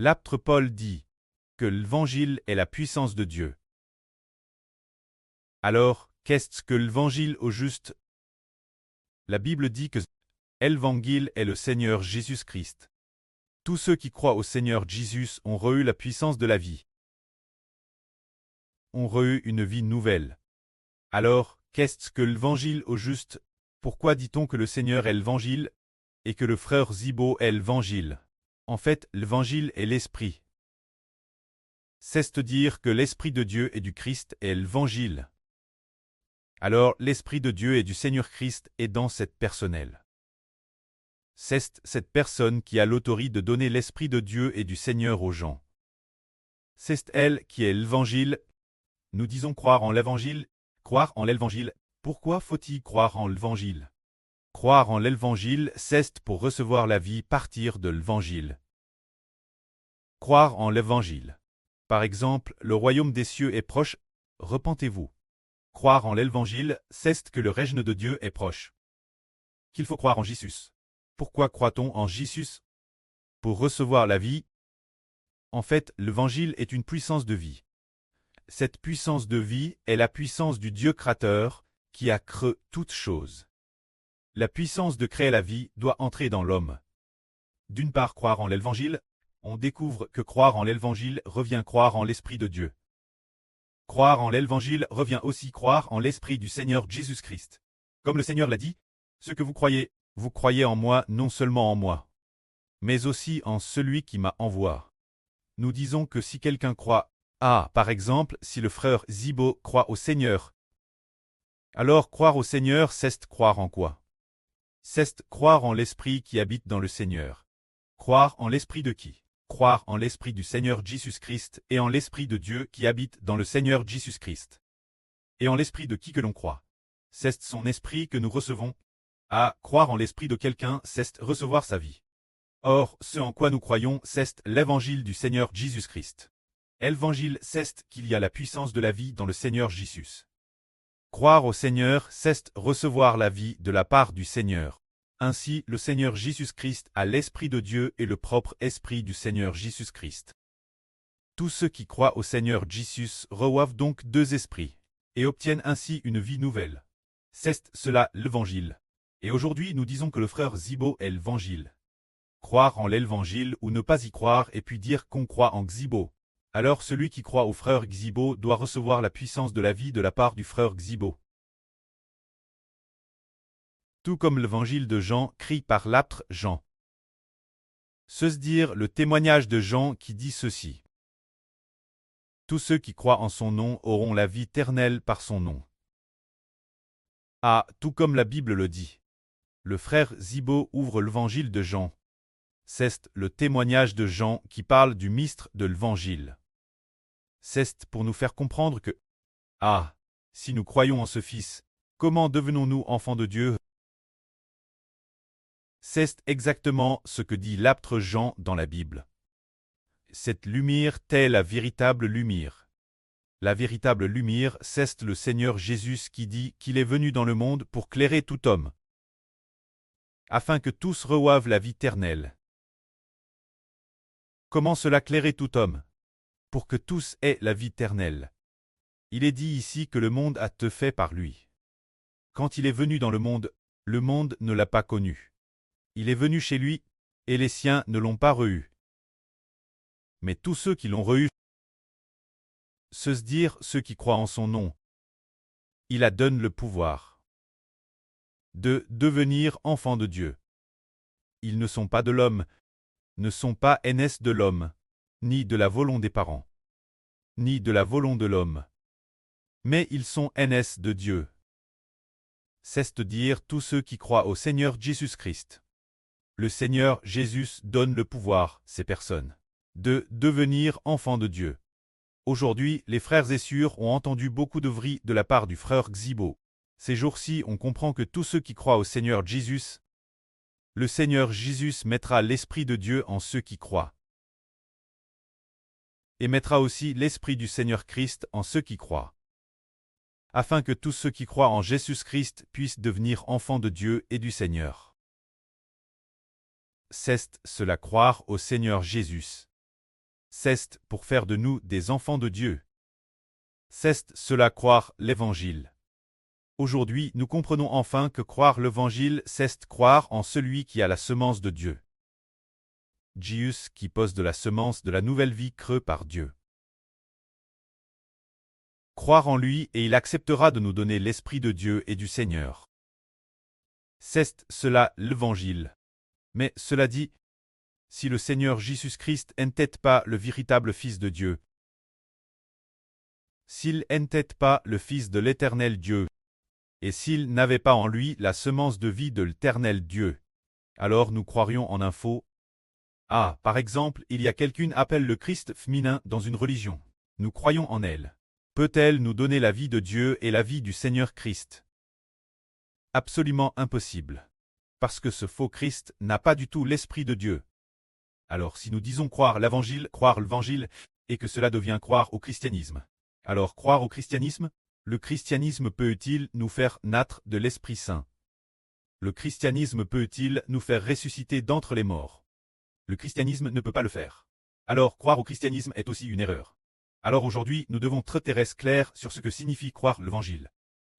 L'apôtre Paul dit que l'Évangile est la puissance de Dieu. Alors, qu'est-ce que l'Évangile au juste? La Bible dit que l'Évangile est le Seigneur Jésus-Christ. Tous ceux qui croient au Seigneur Jésus ont reçu la puissance de la vie, ont reçu une vie nouvelle. Alors, qu'est-ce que l'Évangile au juste? Pourquoi dit-on que le Seigneur est l'Évangile et que le frère Zibo est l'Évangile? En fait, l'Évangile est l'Esprit. C'est-à-dire que l'Esprit de Dieu et du Christ est l'Évangile. Alors, l'Esprit de Dieu et du Seigneur Christ est dans cette personnelle. C'est cette personne qui a l'autorité de donner l'Esprit de Dieu et du Seigneur aux gens. C'est elle qui est l'Évangile. Nous disons croire en l'Évangile. Croire en l'Évangile. Pourquoi faut-il croire en l'Évangile? Croire en l'Évangile, c'est pour recevoir la vie partir de l'Évangile. Croire en l'Évangile. Par exemple, le royaume des cieux est proche, repentez-vous. Croire en l'Évangile, c'est que le règne de Dieu est proche. Qu'il faut croire en Jésus. Pourquoi croit-on en Jésus? Pour recevoir la vie. En fait, l'Évangile est une puissance de vie. Cette puissance de vie est la puissance du Dieu créateur, qui a créé toutes choses. La puissance de créer la vie doit entrer dans l'homme. D'une part, croire en l'Évangile, on découvre que croire en l'Évangile revient croire en l'Esprit de Dieu. Croire en l'Évangile revient aussi croire en l'Esprit du Seigneur Jésus-Christ. Comme le Seigneur l'a dit, ce que vous croyez en moi, non seulement en moi, mais aussi en celui qui m'a envoyé. Nous disons que si quelqu'un croit, par exemple, si le frère Zibo croit au Seigneur, alors croire au Seigneur, c'est croire en quoi? C'est croire en l'Esprit qui habite dans le Seigneur. Croire en l'Esprit de qui? Croire en l'Esprit du Seigneur Jésus-Christ et en l'Esprit de Dieu qui habite dans le Seigneur Jésus-Christ. Et en l'Esprit de qui que l'on croit? C'est son Esprit que nous recevons. Croire en l'Esprit de quelqu'un, c'est recevoir sa vie. Or, ce en quoi nous croyons, c'est l'Évangile du Seigneur Jésus-Christ. L'Évangile, c'est qu'il y a la puissance de la vie dans le Seigneur Jésus. Croire au Seigneur, c'est recevoir la vie de la part du Seigneur. Ainsi, le Seigneur Jésus-Christ a l'Esprit de Dieu et le propre Esprit du Seigneur Jésus-Christ. Tous ceux qui croient au Seigneur Jésus reçoivent donc deux esprits, et obtiennent ainsi une vie nouvelle. C'est cela l'Évangile. Et aujourd'hui nous disons que le frère Zibo est l'Évangile. Croire en l'Évangile ou ne pas y croire et puis dire qu'on croit en Zibo. Alors celui qui croit au frère Zibo doit recevoir la puissance de la vie de la part du frère Zibo. Tout comme l'Évangile de Jean, écrit par l'apôtre Jean. C'est-à-dire le témoignage de Jean qui dit ceci. Tous ceux qui croient en son nom auront la vie éternelle par son nom. Tout comme la Bible le dit. Le frère Zibo ouvre l'Évangile de Jean. C'est le témoignage de Jean qui parle du mystère de l'Évangile. C'est pour nous faire comprendre que, si nous croyons en ce Fils, comment devenons-nous enfants de Dieu? C'est exactement ce que dit l'apôtre Jean dans la Bible. Cette lumière est la véritable lumière. La véritable lumière, c'est le Seigneur Jésus qui dit qu'il est venu dans le monde pour clairer tout homme, afin que tous reçoivent la vie éternelle. Comment cela clairer tout homme? Pour que tous aient la vie éternelle. Il est dit ici que le monde a été fait par lui. Quand il est venu dans le monde ne l'a pas connu. Il est venu chez lui, et les siens ne l'ont pas reçu. Mais tous ceux qui l'ont reçu, c'est-à-dire ceux qui croient en son nom, il a donné le pouvoir de devenir enfants de Dieu. Ils ne sont pas de l'homme, ne sont pas aînés de l'homme, ni de la volonté des parents, ni de la volonté de l'homme. Mais ils sont aînés de Dieu. C'est-à-dire tous ceux qui croient au Seigneur Jésus-Christ. Le Seigneur Jésus donne le pouvoir, ces personnes, de devenir enfants de Dieu. Aujourd'hui, les frères et sœurs ont entendu beaucoup de vris de la part du frère Zibo. Ces jours-ci, on comprend que tous ceux qui croient au Seigneur Jésus, le Seigneur Jésus mettra l'Esprit de Dieu en ceux qui croient. Et mettra aussi l'Esprit du Seigneur Christ en ceux qui croient. Afin que tous ceux qui croient en Jésus-Christ puissent devenir enfants de Dieu et du Seigneur. C'est cela croire au Seigneur Jésus. C'est pour faire de nous des enfants de Dieu. C'est cela croire l'Évangile. Aujourd'hui, nous comprenons enfin que croire l'Évangile, c'est croire en celui qui a la semence de Dieu. Jésus qui pose de la semence de la nouvelle vie creux par Dieu. Croire en lui et il acceptera de nous donner l'Esprit de Dieu et du Seigneur. C'est cela l'Évangile. Mais cela dit, si le Seigneur Jésus-Christ n'était pas le véritable Fils de Dieu, s'il n'était pas le Fils de l'Éternel Dieu, et s'il n'avait pas en lui la semence de vie de l'Éternel Dieu, alors nous croirions en un faux. Ah, par exemple, il y a quelqu'un appelle le Christ féminin dans une religion. Nous croyons en elle. Peut-elle nous donner la vie de Dieu et la vie du Seigneur Christ? Absolument impossible. Parce que ce faux Christ n'a pas du tout l'Esprit de Dieu. Alors si nous disons croire l'Évangile, et que cela devient croire au christianisme. Alors croire au christianisme, le christianisme peut-il nous faire naître de l'Esprit Saint? Le christianisme peut-il nous faire ressusciter d'entre les morts? Le christianisme ne peut pas le faire. Alors croire au christianisme est aussi une erreur. Alors aujourd'hui, nous devons être très clairs sur ce que signifie croire l'Évangile.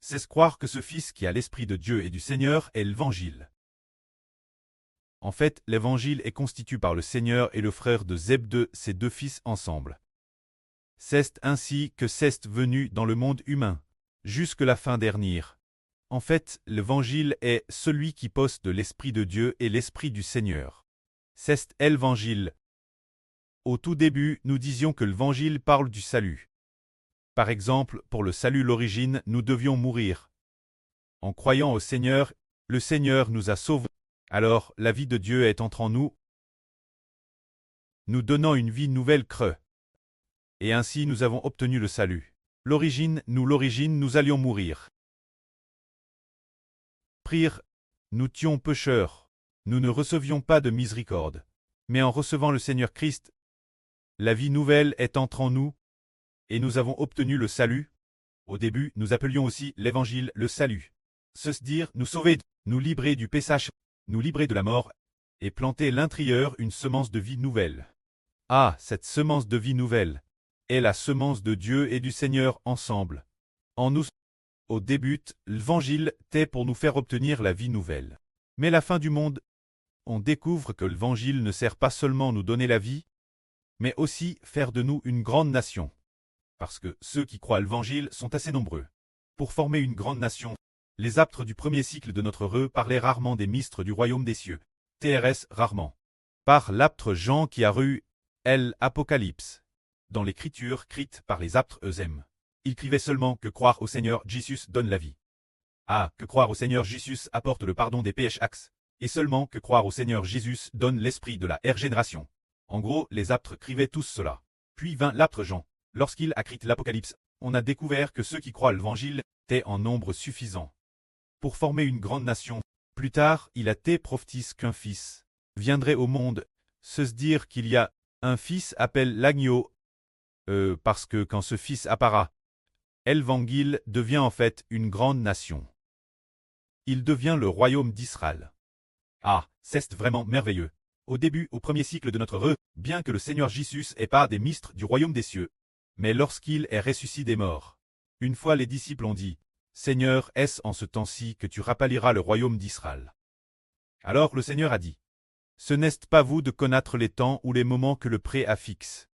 C'est croire que ce Fils qui a l'Esprit de Dieu et du Seigneur est l'Évangile. En fait, l'Évangile est constitué par le Seigneur et le frère de Zebdée, ses deux fils ensemble. C'est ainsi que c'est venu dans le monde humain, jusque la fin dernière. En fait, l'Évangile est celui qui possède de l'Esprit de Dieu et l'Esprit du Seigneur. C'est l'Évangile. Au tout début, nous disions que l'Évangile parle du salut. Par exemple, pour le salut l'origine, nous devions mourir. En croyant au Seigneur, le Seigneur nous a sauvés. Alors, la vie de Dieu est en nous, nous donnant une vie nouvelle creux. Et ainsi nous avons obtenu le salut. L'origine, nous allions mourir. Prière, nous tuions pécheurs. Nous ne recevions pas de miséricorde. Mais en recevant le Seigneur Christ, la vie nouvelle est en nous, et nous avons obtenu le salut. Au début, nous appelions aussi l'Évangile le salut. C'est-à-dire nous sauver, nous libérer du péchage, nous libérer de la mort, et planter l'intérieur une semence de vie nouvelle. Ah, cette semence de vie nouvelle est la semence de Dieu et du Seigneur ensemble. En nous, au début, l'Évangile était pour nous faire obtenir la vie nouvelle. Mais la fin du monde, on découvre que l'Évangile ne sert pas seulement à nous donner la vie, mais aussi faire de nous une grande nation. Parce que ceux qui croient à l'Évangile sont assez nombreux. Pour former une grande nation, les apôtres du premier cycle de notre reu parlaient rarement des mystres du royaume des cieux. TRS rarement. Par l'apôtre Jean qui a eu l'Apocalypse. Dans l'écriture écrite par les apôtres eux-mêmes. Il écrivait seulement que croire au Seigneur Jésus donne la vie. Ah, que croire au Seigneur Jésus apporte le pardon des péchés. Et seulement que croire au Seigneur Jésus donne l'esprit de la régénération. En gros, les apôtres écrivaient tous cela. Puis vint l'apôtre Jean. Lorsqu'il a écrit l'Apocalypse, on a découvert que ceux qui croient à l'Évangile étaient en nombre suffisant. Pour former une grande nation, plus tard, il a été prophétisé qu'un fils viendrait au monde, se dire qu'il y a un fils appelé l'agneau, parce que quand ce fils apparaît, l'Évangile devient en fait une grande nation. Il devient le royaume d'Israël. Ah, c'est vraiment merveilleux. Au début, au premier cycle de notre bien que le Seigneur Jésus est pas des mystres du royaume des cieux, mais lorsqu'il est ressuscité des morts, une fois les disciples ont dit, Seigneur, est-ce en ce temps-ci que tu rappelleras le royaume d'Israël? Alors le Seigneur a dit, ce n'est pas vous de connaître les temps ou les moments que le pré affixe.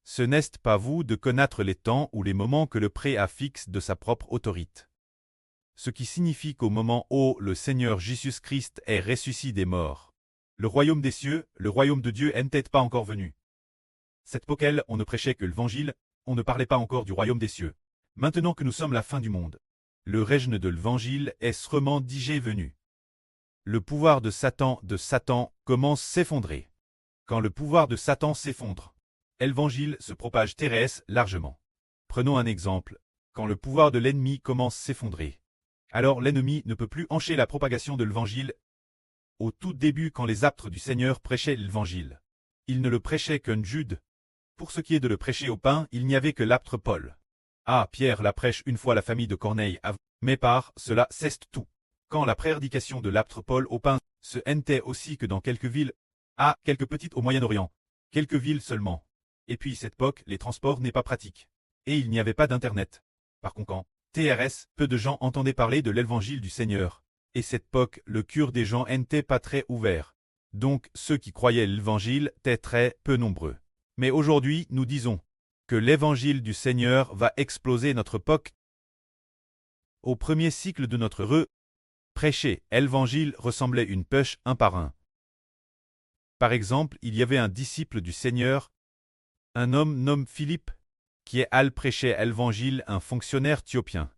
Ce n'est pas vous de connaître les temps ou les moments que le pré affixe de sa propre autorité. Ce qui signifie qu'au moment où le Seigneur Jésus-Christ est ressuscité des morts, le royaume des cieux, le royaume de Dieu n'est pas encore venu. Cette époque, on ne prêchait que l'Évangile, on ne parlait pas encore du royaume des cieux. Maintenant que nous sommes la fin du monde, le règne de l'Évangile est sûrement déjà venu. Le pouvoir de Satan commence à s'effondrer. Quand le pouvoir de Satan s'effondre, l'Évangile se propage terrestre largement. Prenons un exemple. Quand le pouvoir de l'ennemi commence à s'effondrer, alors l'ennemi ne peut plus empêcher la propagation de l'Évangile. Au tout début, quand les apôtres du Seigneur prêchaient l'Évangile, ils ne le prêchaient qu'un Jude. Pour ce qui est de le prêcher au pain, il n'y avait que l'apôtre Paul. Ah, Pierre la prêche une fois la famille de Corneille, mais par cela c'est tout. Quand la prédication de l'apôtre Paul au pain se hentait aussi que dans quelques villes, quelques petites au Moyen-Orient, quelques villes seulement. Et puis cette époque, les transports n'est pas pratique. Et il n'y avait pas d'internet. Par conséquent, TRS, peu de gens entendaient parler de l'évangile du Seigneur. Et cette époque, le cœur des gens n'était pas très ouvert. Donc ceux qui croyaient l'évangile étaient très peu nombreux. Mais aujourd'hui, nous disons que l'évangile du Seigneur va exploser notre époque. Au premier cycle de notre prêcher, l'évangile ressemblait une pêche un par un. Par exemple, il y avait un disciple du Seigneur, un homme nommé Philippe, qui est allé prêcher l'évangile à un fonctionnaire éthiopien.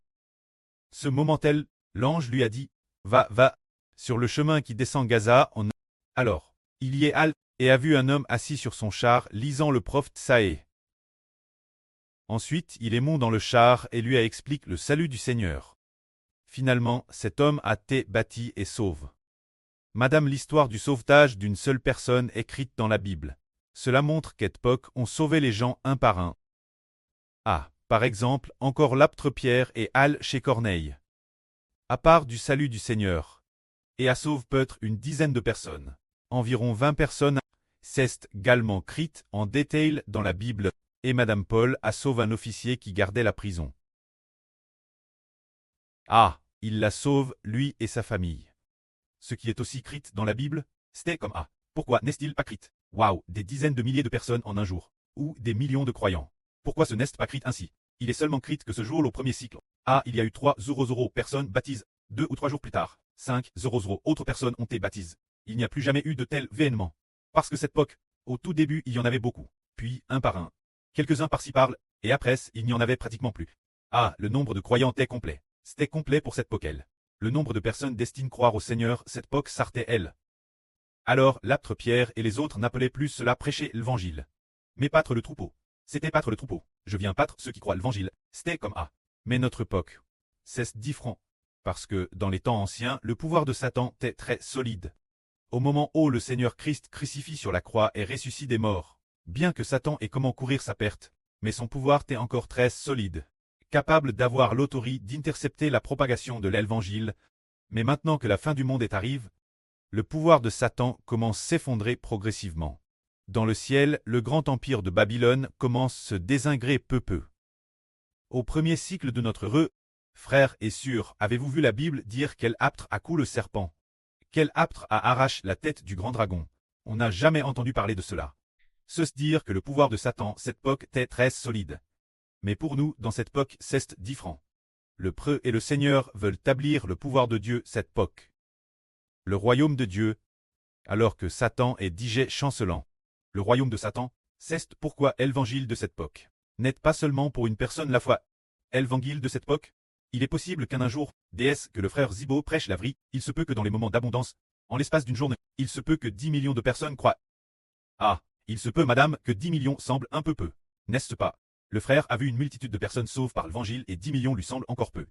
Ce moment-là, l'ange lui a dit, va, sur le chemin qui descend Gaza, Alors, il y est allé, et a vu un homme assis sur son char, lisant le prophète Saé. Ensuite, il est monté dans le char et lui a expliqué le salut du Seigneur. Finalement, cet homme a été bâti et sauve. Madame, l'histoire du sauvetage d'une seule personne écrite dans la Bible. Cela montre qu'à cette époque, on sauvait les gens un par un. Par exemple, encore l'apôtre Pierre et Al chez Corneille. À part du salut du Seigneur. Et a sauve peut-être une dizaine de personnes. Environ 20 personnes. C'est également écrit en détail dans la Bible. Et Madame Paul a sauvé un officier qui gardait la prison. Il la sauve, lui et sa famille. Ce qui est aussi écrit dans la Bible, c'était comme pourquoi n'est-il pas écrit? Waouh, des dizaines de milliers de personnes en un jour. Ou des millions de croyants. Pourquoi ce n'est pas écrit ainsi? Il est seulement écrit que ce jour, au premier cycle, il y a eu 3,00 personnes baptisées. 2 ou 3 jours plus tard, 5,00 autres personnes ont été baptisées. Il n'y a plus jamais eu de tel événement. Parce que cette époque, au tout début, il y en avait beaucoup. Puis, un par un. Quelques-uns par-ci par-là, et après, il n'y en avait pratiquement plus. Le nombre de croyants était complet. C'était complet pour cette époque-là. Le nombre de personnes destinées croire au Seigneur, cette époque s'arrêtait elle. Alors, l'apôtre Pierre et les autres n'appelaient plus cela prêcher l'évangile. Mais pâtre le troupeau. C'était pâtre le troupeau. Je viens pâtre ceux qui croient l'évangile. C'était comme Mais notre époque, c'est différent. Parce que, dans les temps anciens, le pouvoir de Satan était très solide. Au moment où le Seigneur Christ crucifie sur la croix et ressuscite des morts, bien que Satan ait comment courir sa perte, mais son pouvoir était encore très solide, capable d'avoir l'autorité d'intercepter la propagation de l'évangile. Mais maintenant que la fin du monde est arrive, le pouvoir de Satan commence à s'effondrer progressivement. Dans le ciel, le grand empire de Babylone commence à se désingrer peu. Au premier cycle de notre frères et sœurs, avez-vous vu la Bible dire quel apôtre a coulé le serpent? Quel apôtre a arraché la tête du grand dragon? On n'a jamais entendu parler de cela. Ceci dire que le pouvoir de Satan, cette époque, était très solide. Mais pour nous, dans cette époque, c'est différent. Le preux et le Seigneur veulent établir le pouvoir de Dieu cette époque. Le royaume de Dieu, alors que Satan est digé chancelant. Le royaume de Satan, c'est pourquoi l'évangile de cette époque n'est pas seulement pour une personne la foi. L'évangile de cette époque, il est possible qu'un jour, déesse, que le frère Zibo prêche la vraie, il se peut que dans les moments d'abondance, en l'espace d'une journée, il se peut que 10 millions de personnes croient. Il se peut, madame, que 10 millions semblent un peu, n'est-ce pas? Le frère a vu une multitude de personnes sauves par l'évangile et 10 millions lui semblent encore peu.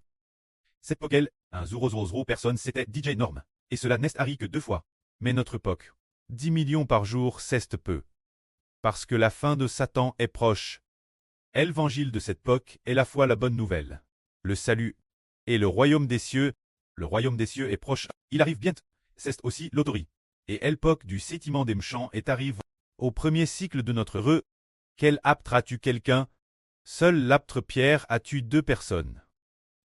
Cette époque, un 0,00 personnes c'était DJ énorme, et cela n'est arrivé que 2 fois. Mais notre époque, 10 millions par jour c'est peu. Parce que la fin de Satan est proche. L'évangile de cette époque est la foi la bonne nouvelle. Le salut. Et le royaume des cieux est proche, il arrive bientôt. C'est aussi l'autorité. Et l'époque du sétiment des méchants est arrive. Au premier cycle de notre quel apôtre a tué quelqu'un? Seul l'apôtre Pierre a tué 2 personnes.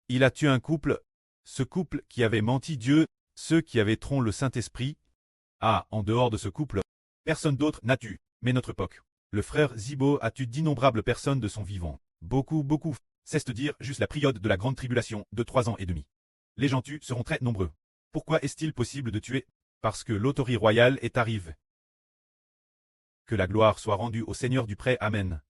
Il a tué un couple, ce couple qui avait menti Dieu, ceux qui avaient trompé le Saint-Esprit. En dehors de ce couple, personne d'autre n'a tué, mais notre époque. Le frère Zibo a tué d'innombrables personnes de son vivant. Beaucoup. C'est-à-dire juste la période de la grande tribulation de 3 ans et demi. Les gens tués seront très nombreux. Pourquoi est-il possible de tuer? Parce que l'autorité royale est arrivée. Que la gloire soit rendue au Seigneur du près. Amen.